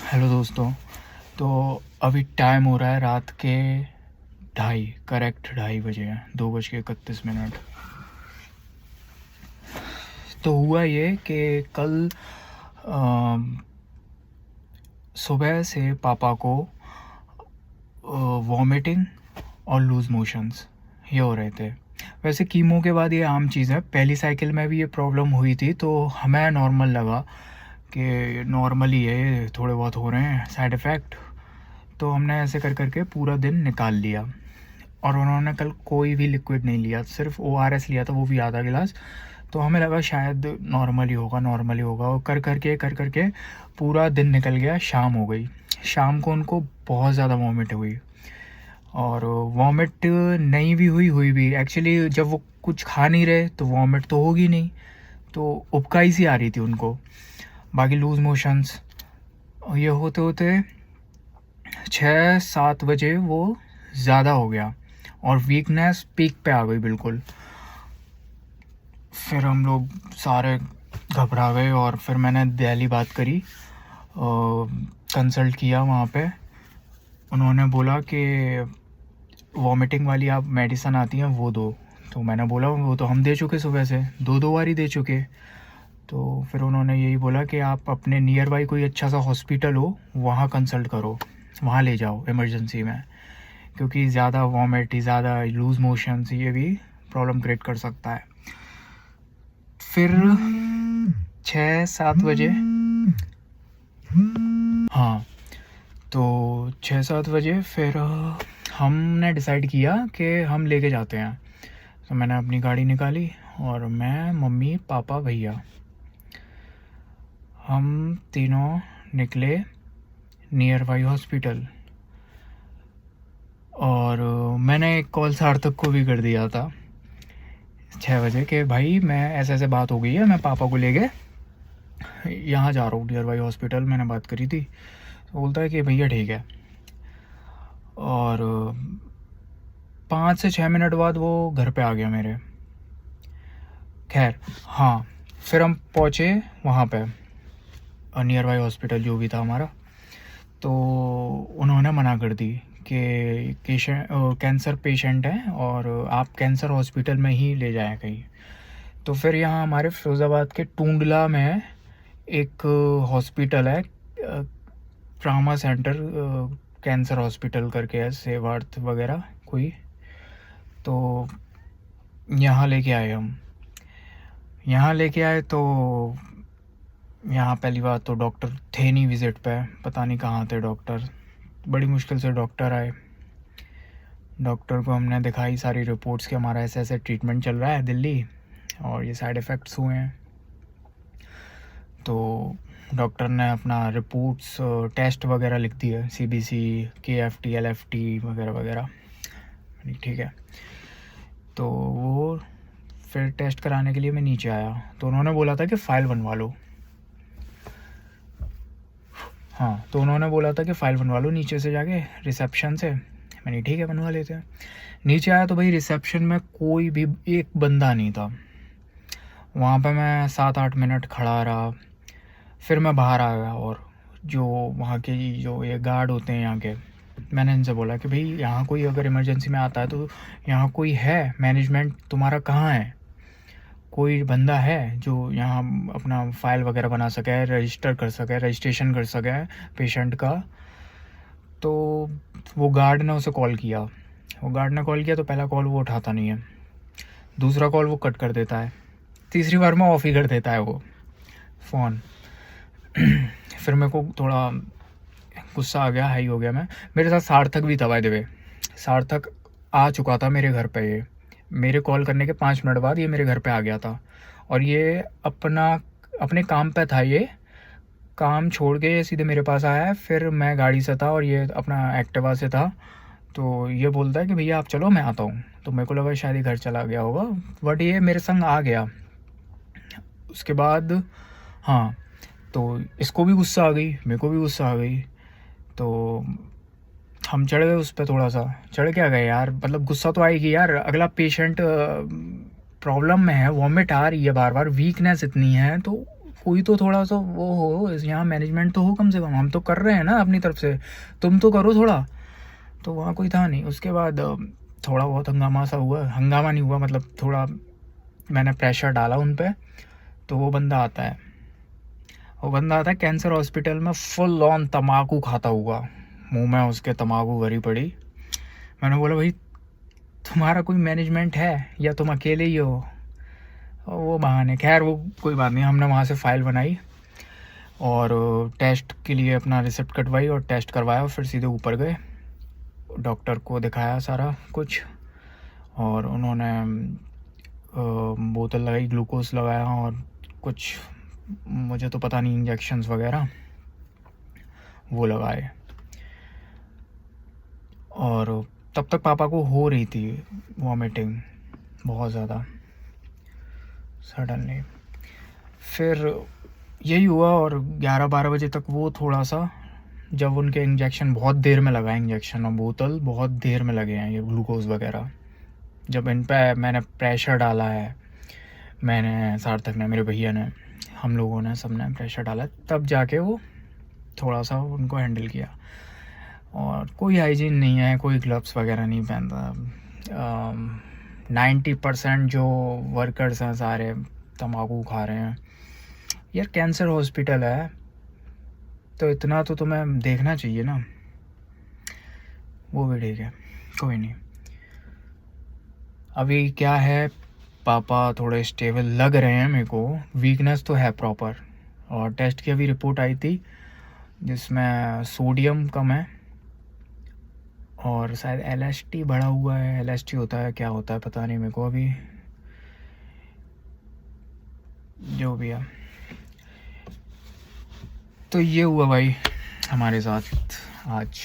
Hello दोस्तों। तो अभी टाइम हो रहा है रात के 2:30, करेक्ट 2:30 बजे हैं, 2:31। तो हुआ ये कि कल सुबह से पापा को वॉमिटिंग और लूज़ मोशंस ये हो रहे थे। वैसे कीमो के बाद ये आम चीज़ है, पहली साइकिल में भी ये प्रॉब्लम हुई थी तो हमें नॉर्मल लगा कि नॉर्मली है, थोड़े बहुत हो रहे हैं साइड इफ़ेक्ट। तो हमने ऐसे कर करके पूरा दिन निकाल लिया। और उन्होंने कल कोई भी लिक्विड नहीं लिया, सिर्फ ORS लिया था, वो भी आधा गिलास। तो हमें लगा शायद नॉर्मल ही होगा और कर करके पूरा दिन निकल गया। शाम हो गई, शाम को उनको बहुत ज़्यादा वॉमिट हुई। और वॉमिट नहीं भी हुई भी एक्चुअली, जब वो कुछ खा नहीं रहे तो वॉमिट तो होगी नहीं, तो उबकाई सी आ रही थी उनको। बाकी लूज़ मोशंस ये होते होते 6-7 बजे वो ज़्यादा हो गया और वीकनेस पीक पे आ गई बिल्कुल। फिर हम लोग सारे घबरा गए और फिर मैंने दिल्ली बात करी, कंसल्ट किया वहाँ पे। उन्होंने बोला कि वॉमिटिंग वाली आप मेडिसिन आती हैं वो दो। तो मैंने बोला वो तो हम दे चुके, सुबह से 2-2 बार ही दे चुके। तो फिर उन्होंने यही बोला कि आप अपने नियर बाई कोई अच्छा सा हॉस्पिटल हो वहाँ कंसल्ट करो, वहाँ ले जाओ इमरजेंसी में, क्योंकि ज़्यादा वॉमिट, ज़्यादा लूज़ मोशंस ये भी प्रॉब्लम क्रिएट कर सकता है। फिर 6-7 बजे, हाँ, तो 6-7 बजे फिर हमने डिसाइड किया कि हम लेके जाते हैं। तो मैंने अपनी गाड़ी निकाली और मैं, मम्मी, पापा, भैया, हम तीनों निकले नियर बाई हॉस्पिटल। और मैंने एक कॉल सार्थक को भी कर दिया था 6 बजे कि भाई मैं ऐसे ऐसे बात हो गई है, मैं पापा को लेके यहाँ जा रहा हूँ नियर बाई हॉस्पिटल, मैंने बात करी थी। तो बोलता है कि भैया ठीक है। और 5 से 6 मिनट बाद वो घर पे आ गया मेरे। खैर हाँ, फिर हम पहुँचे वहाँ पे नियर बाई हॉस्पिटल जो भी था हमारा। तो उन्होंने मना कर दी कि कैंसर पेशेंट है और आप कैंसर हॉस्पिटल में ही ले जाएं कहीं। तो फिर यहाँ हमारे फिरोज़ाबाद के टूंडला में एक हॉस्पिटल है, ट्रामा सेंटर, कैंसर हॉस्पिटल करके है, सेवार्थ वगैरह कोई। तो यहाँ लेके आए हम। यहाँ लेके आए तो यहाँ पहली बात तो डॉक्टर थे नहीं विज़िट पे, पता नहीं कहाँ थे डॉक्टर। बड़ी मुश्किल से डॉक्टर आए। डॉक्टर को हमने दिखाई सारी रिपोर्ट्स कि हमारा ऐसे ऐसे ट्रीटमेंट चल रहा है दिल्ली और ये साइड इफ़ेक्ट्स हुए हैं। तो डॉक्टर ने अपना रिपोर्ट्स, टेस्ट वगैरह लिख दिए, CBC, KFT, LFT वगैरह वगैरह। ठीक है। तो वो फिर टेस्ट कराने के लिए मैं नीचे आया तो उन्होंने बोला था कि फ़ाइल बनवा लो। हाँ, तो उन्होंने बोला था कि फ़ाइल बनवा लो नीचे से जाके रिसेप्शन से। मैंने ठीक है बनवा लेते हैं। नीचे आया तो भाई रिसेप्शन में कोई भी एक बंदा नहीं था। वहाँ पे मैं 7-8 मिनट खड़ा रहा। फिर मैं बाहर आ गया और जो वहाँ के जो ये गार्ड होते हैं यहाँ के, मैंने इनसे बोला कि भाई यहाँ कोई अगर इमरजेंसी में आता है तो यहाँ कोई है, मैनेजमेंट तुम्हारा कहाँ है, कोई बंदा है जो यहाँ अपना फ़ाइल वगैरह बना सके, रजिस्टर कर सके, रजिस्ट्रेशन कर सके पेशेंट का। तो वो गार्ड ने उसे कॉल किया। वो गार्ड ने कॉल किया तो पहला कॉल वो उठाता नहीं है, दूसरा कॉल वो कट कर देता है, तीसरी बार में ऑफ ही कर देता है वो फ़ोन। फिर मेरे को थोड़ा गुस्सा आ गया, हाई हो गया मैं। मेरे साथ सार्थक भी था बाय द वे। सार्थक आ चुका था मेरे घर पे, ये मेरे कॉल करने के 5 मिनट बाद ये मेरे घर पे आ गया था। और ये अपने काम पे था, ये काम छोड़ के सीधे मेरे पास आया है। फिर मैं गाड़ी से था और ये अपना एक्टिवा से था। तो ये बोलता है कि भैया आप चलो मैं आता हूँ। तो मेरे को लगा शायद ही घर चला गया होगा, बट ये मेरे संग आ गया। उसके बाद हाँ, तो इसको भी गुस्सा आ गई, मेरे को भी गुस्सा आ गई। तो हम चढ़ गए उस पर, थोड़ा सा चढ़ क्या गए यार, मतलब गुस्सा तो आएगी यार। अगला पेशेंट प्रॉब्लम में है, वॉमिट आ रही है बार बार, वीकनेस इतनी है, तो कोई तो थोड़ा सा वो हो, यहाँ मैनेजमेंट तो हो कम से कम, हम तो कर रहे हैं ना अपनी तरफ से, तुम तो करो थोड़ा। तो वहाँ कोई था नहीं। उसके बाद थोड़ा बहुत हंगामा सा हुआ, हंगामा नहीं हुआ मतलब थोड़ा मैंने प्रेशर डाला उन पे, तो वो बंदा आता है कैंसर हॉस्पिटल में, फुल ऑन तम्बाकू खाता हुआ, मुंह में उसके तम्बाकू भरी पड़ी। मैंने बोला भाई तुम्हारा कोई मैनेजमेंट है या तुम अकेले ही हो? और वो बहाने, खैर वो कोई बात नहीं। हमने वहाँ से फ़ाइल बनाई और टेस्ट के लिए अपना रिसिप्ट कटवाई और टेस्ट करवाया, और फिर सीधे ऊपर गए, डॉक्टर को दिखाया सारा कुछ, और उन्होंने बोतल लगाई, ग्लूकोज लगाया, और कुछ मुझे तो पता नहीं, इंजेक्शंस वगैरह वो लगाए। और तब तक पापा को हो रही थी वॉमिटिंग बहुत ज़्यादा सडनली। फिर यही हुआ, और 11-12 बजे तक वो थोड़ा सा, जब उनके इंजेक्शन बहुत देर में लगा, इंजेक्शन और बोतल बहुत देर में लगे हैं ये ग्लूकोज वगैरह, जब इन पे मैंने प्रेशर डाला है, मैंने, सार्थक ने, मेरे भैया ने, हम लोगों ने, सब ने प्रेशर डाला, तब जाके वो थोड़ा सा उनको हैंडल किया। और कोई हाइजीन नहीं है, कोई ग्लव्स वगैरह नहीं पहनता। 90% जो वर्कर्स हैं सारे तम्बाकू खा रहे हैं। यार कैंसर हॉस्पिटल है तो इतना तो तुम्हें देखना चाहिए ना। वो भी ठीक है, कोई नहीं। अभी क्या है, पापा थोड़े स्टेबल लग रहे हैं मेरे को, वीकनेस तो है प्रॉपर। और टेस्ट की अभी रिपोर्ट आई थी जिसमें सोडियम कम है, और शायद LST बढ़ा हुआ है। LST होता है, क्या होता है पता नहीं मेरे को अभी, जो भी है। तो ये हुआ भाई हमारे साथ आज।